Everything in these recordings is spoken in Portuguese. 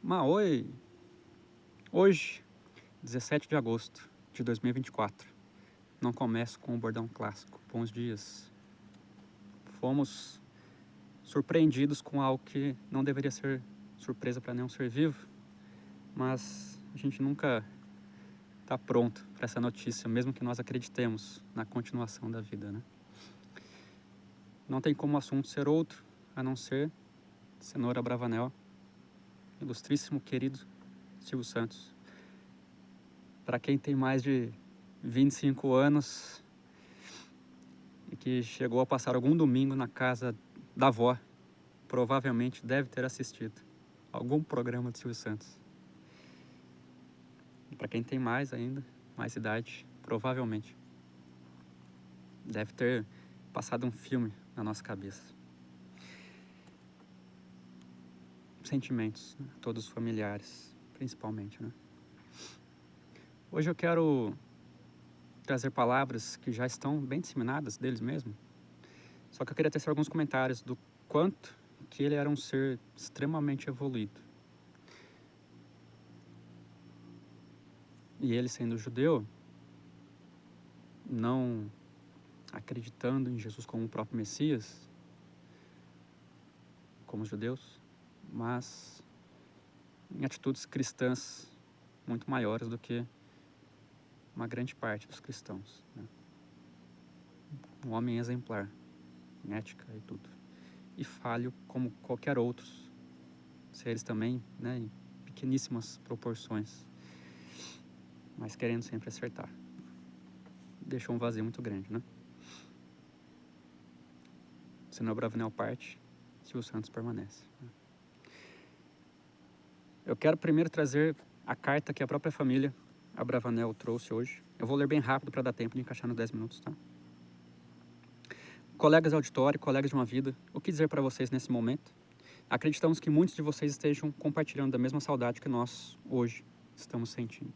Oi! Hoje, 17 de agosto de 2024, não começo com o bordão clássico, bons dias. Fomos surpreendidos com algo que não deveria ser surpresa para nenhum ser vivo, mas a gente nunca está pronto para essa notícia, mesmo que nós acreditemos na continuação da vida, né? Não tem como o assunto ser outro, a não ser Cenoura Bravanel, ilustríssimo, querido Silvio Santos. Para quem tem mais de 25 anos e que chegou a passar algum domingo na casa da avó, provavelmente deve ter assistido algum programa de Silvio Santos. E para quem tem mais ainda, mais idade, provavelmente deve ter passado um filme na nossa cabeça. Sentimentos, né? Todos familiares, principalmente, né? Hoje eu quero trazer palavras que já estão bem disseminadas deles mesmos, só que eu queria tecer alguns comentários do quanto que ele era um ser extremamente evoluído. E ele, sendo judeu, não acreditando em Jesus como o próprio Messias, como os judeus, mas em atitudes cristãs muito maiores do que uma grande parte dos cristãos, né? Um homem exemplar, em ética e tudo. E falho como qualquer outros seres também, né, em pequeníssimas proporções, mas querendo sempre acertar. Deixou um vazio muito grande, né? Senão o Bravanel parte, Silvio Santos permanece. Eu quero primeiro trazer a carta que a própria família Abravanel trouxe hoje. Eu vou ler bem rápido para dar tempo de encaixar nos 10 minutos, tá? Colegas de auditório, colegas de uma vida, o que dizer para vocês nesse momento? Acreditamos que muitos de vocês estejam compartilhando da mesma saudade que nós, hoje, estamos sentindo.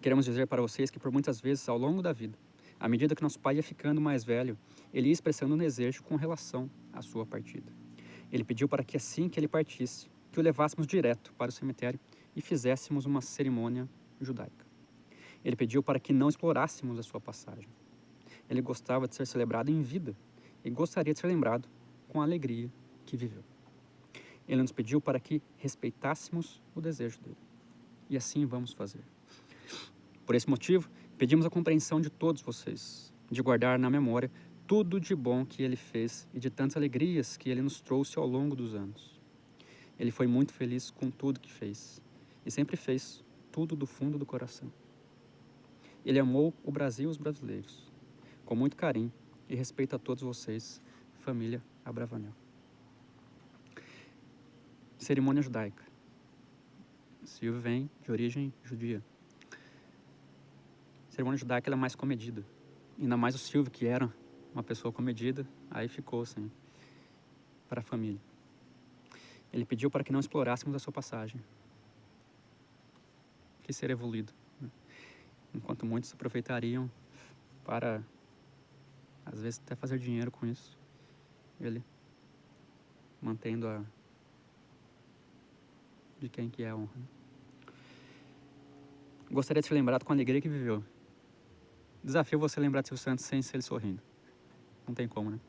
Queremos dizer para vocês que por muitas vezes ao longo da vida, à medida que nosso pai ia ficando mais velho, ele ia expressando um desejo com relação à sua partida. Ele pediu para que assim que ele partisse, que o levássemos direto para o cemitério e fizéssemos uma cerimônia judaica. Ele pediu para que não explorássemos a sua passagem. Ele gostava de ser celebrado em vida e gostaria de ser lembrado com a alegria que viveu. Ele nos pediu para que respeitássemos o desejo dele. E assim vamos fazer. Por esse motivo, pedimos a compreensão de todos vocês, de guardar na memória tudo de bom que ele fez e de tantas alegrias que ele nos trouxe ao longo dos anos. Ele foi muito feliz com tudo que fez e sempre fez tudo do fundo do coração. Ele amou o Brasil e os brasileiros, com muito carinho e respeito a todos vocês, família Abravanel. Cerimônia judaica. Silvio vem de origem judia. A cerimônia judaica ela é mais comedida. Ainda mais o Silvio, que era uma pessoa comedida, aí ficou assim, para a família. Ele pediu para que não explorássemos a sua passagem. Que ser evoluído, né? Enquanto muitos se aproveitariam para, às vezes, até fazer dinheiro com isso, ele mantendo a de quem que é a honra, né? Gostaria de ser lembrado com a alegria que viveu. Desafio você lembrar de Silvio Santos sem ser ele sorrindo. Não tem como, né?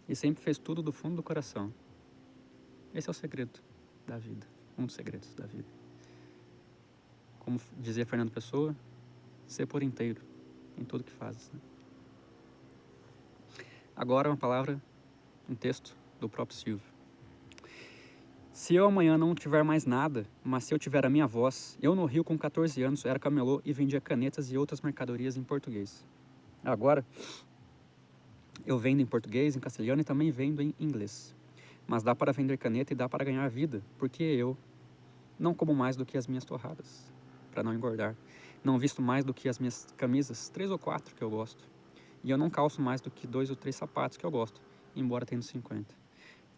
E sempre fez tudo do fundo do coração. Esse é o segredo da vida. Um dos segredos da vida. Como dizia Fernando Pessoa, ser por inteiro em tudo que fazes, né? Agora uma palavra, um texto do próprio Silvio. Se eu amanhã não tiver mais nada, mas se eu tiver a minha voz, eu no Rio com 14 anos era camelô e vendia canetas e outras mercadorias em português. Agora, eu vendo em português, em castelhano e também vendo em inglês. Mas dá para vender caneta e dá para ganhar vida, porque eu não como mais do que as minhas torradas, para não engordar. Não visto mais do que as minhas camisas, 3 ou 4 que eu gosto. E eu não calço mais do que 2 ou 3 sapatos que eu gosto, embora tendo 50.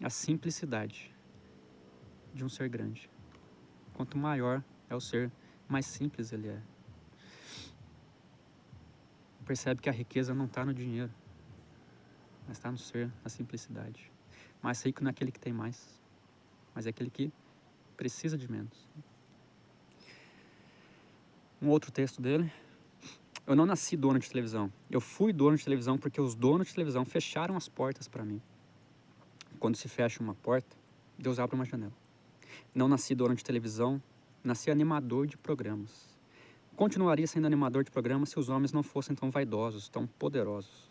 A simplicidade de um ser grande. Quanto maior é o ser, mais simples ele é. Percebe que a riqueza não está no dinheiro, mas está no ser, na simplicidade. Mais rico não é aquele que tem mais, mas é aquele que precisa de menos. Um outro texto dele. Eu não nasci dono de televisão. Eu fui dono de televisão porque os donos de televisão fecharam as portas para mim. Quando se fecha uma porta, Deus abre uma janela. Não nasci dono de televisão, nasci animador de programas. Continuaria sendo animador de programas se os homens não fossem tão vaidosos, tão poderosos.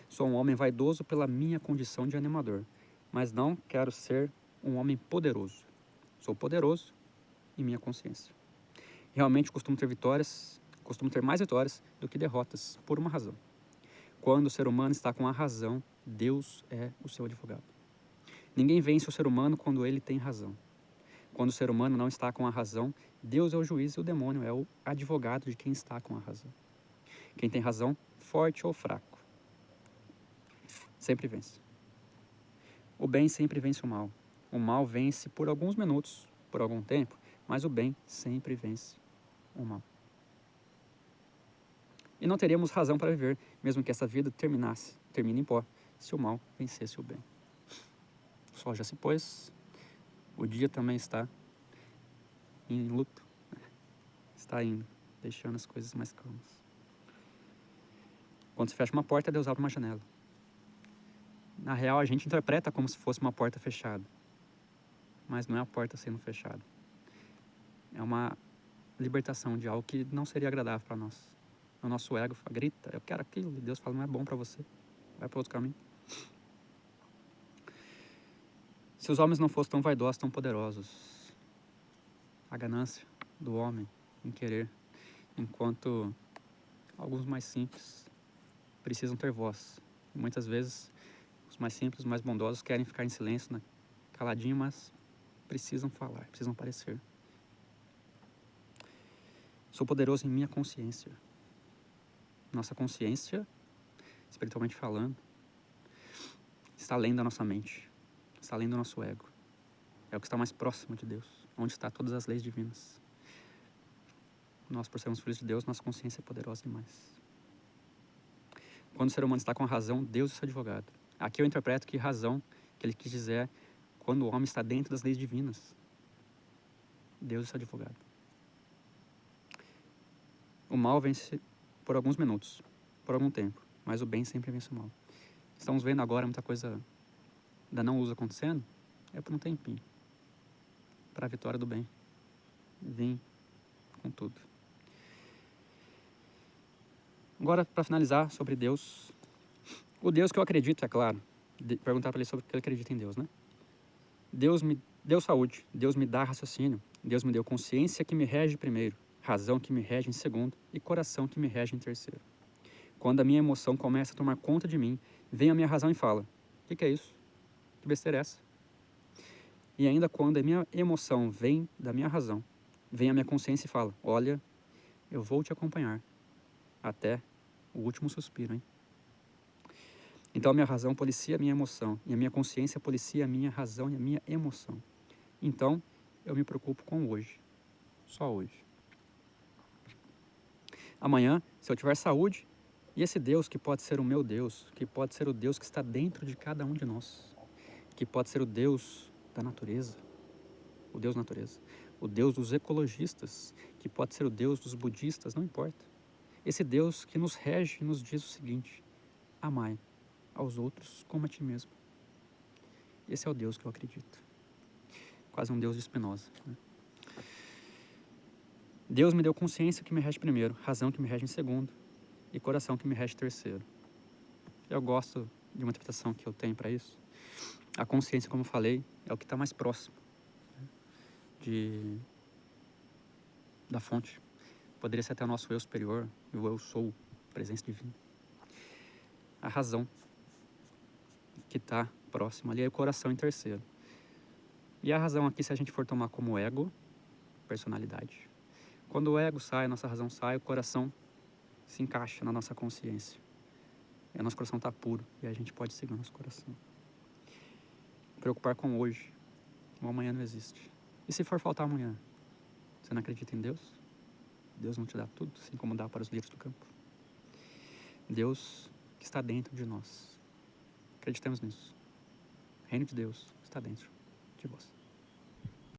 Sou um homem vaidoso pela minha condição de animador, mas não quero ser um homem poderoso. Sou poderoso em minha consciência. Realmente costumo ter mais vitórias do que derrotas, por uma razão. Quando o ser humano está com a razão, Deus é o seu advogado. Ninguém vence o ser humano quando ele tem razão. Quando o ser humano não está com a razão, Deus é o juiz e o demônio é o advogado de quem está com a razão. Quem tem razão, forte ou fraco, sempre vence. O bem sempre vence o mal. O mal vence por alguns minutos, por algum tempo, mas o bem sempre vence o mal. E não teríamos razão para viver, mesmo que essa vida termine em pó, se o mal vencesse o bem. O sol já se pôs, o dia também está em luto, está indo, deixando as coisas mais calmas. Quando se fecha uma porta, Deus abre uma janela. Na real, a gente interpreta como se fosse uma porta fechada, mas não é a porta sendo fechada. É uma libertação de algo que não seria agradável para nós. O nosso ego grita, eu quero aquilo, e Deus fala, não é bom para você, vai para outro caminho. Se os homens não fossem tão vaidosos, tão poderosos, a ganância do homem em querer, enquanto alguns mais simples precisam ter voz. E muitas vezes, os mais simples, os mais bondosos querem ficar em silêncio, né? Caladinho, mas precisam falar, precisam aparecer. Sou poderoso em minha consciência. Nossa consciência, espiritualmente falando, está além da nossa mente, está além do nosso ego. É o que está mais próximo de Deus, onde está todas as leis divinas. Nós, por sermos filhos de Deus, nossa consciência é poderosa demais. Quando o ser humano está com a razão, Deus é seu advogado. Aqui eu interpreto que razão, que ele quis dizer, quando o homem está dentro das leis divinas, Deus é seu advogado. O mal vence por alguns minutos, por algum tempo, mas o bem sempre vence o mal. Estamos vendo agora muita coisa da não luz acontecendo, é por um tempinho, para a vitória do bem. Vim com tudo. Agora, para finalizar, sobre Deus. O Deus que eu acredito, é claro. Perguntar para ele sobre o que ele acredita em Deus, né? Deus me deu saúde, Deus me dá raciocínio, Deus me deu consciência que me rege primeiro, razão que me rege em segundo e coração que me rege em terceiro. Quando a minha emoção começa a tomar conta de mim, vem a minha razão e fala, o que é isso? Que besteira é essa? E ainda quando a minha emoção vem da minha razão, vem a minha consciência e fala, olha, eu vou te acompanhar até o último suspiro, hein? Então a minha razão policia a minha emoção, e a minha consciência policia a minha razão e a minha emoção. Então, eu me preocupo com hoje, só hoje. Amanhã, se eu tiver saúde, e esse Deus que pode ser o meu Deus, que pode ser o Deus que está dentro de cada um de nós, que pode ser o Deus da natureza, o Deus natureza, o Deus dos ecologistas, que pode ser o Deus dos budistas, não importa. Esse Deus que nos rege e nos diz o seguinte, amai aos outros como a ti mesmo. Esse é o Deus que eu acredito. Quase um Deus de Spinoza, né? Deus me deu consciência que me rege primeiro, razão que me rege em segundo e coração que me rege terceiro. Eu gosto de uma interpretação que eu tenho para isso. A consciência, como eu falei, é o que está mais próximo, né, da fonte. Poderia ser até o nosso eu superior, o eu sou, presença divina. A razão, que está próxima ali, é o coração em terceiro. E a razão aqui, se a gente for tomar como ego, personalidade. Quando o ego sai, a nossa razão sai, o coração se encaixa na nossa consciência. E o nosso coração está puro, e a gente pode seguir o nosso coração. Preocupar com hoje, o amanhã não existe. E se for faltar amanhã, você não acredita em Deus? Deus não te dá tudo, assim como dá para os lírios do campo. Deus que está dentro de nós. Acreditemos nisso. O reino de Deus está dentro de vós.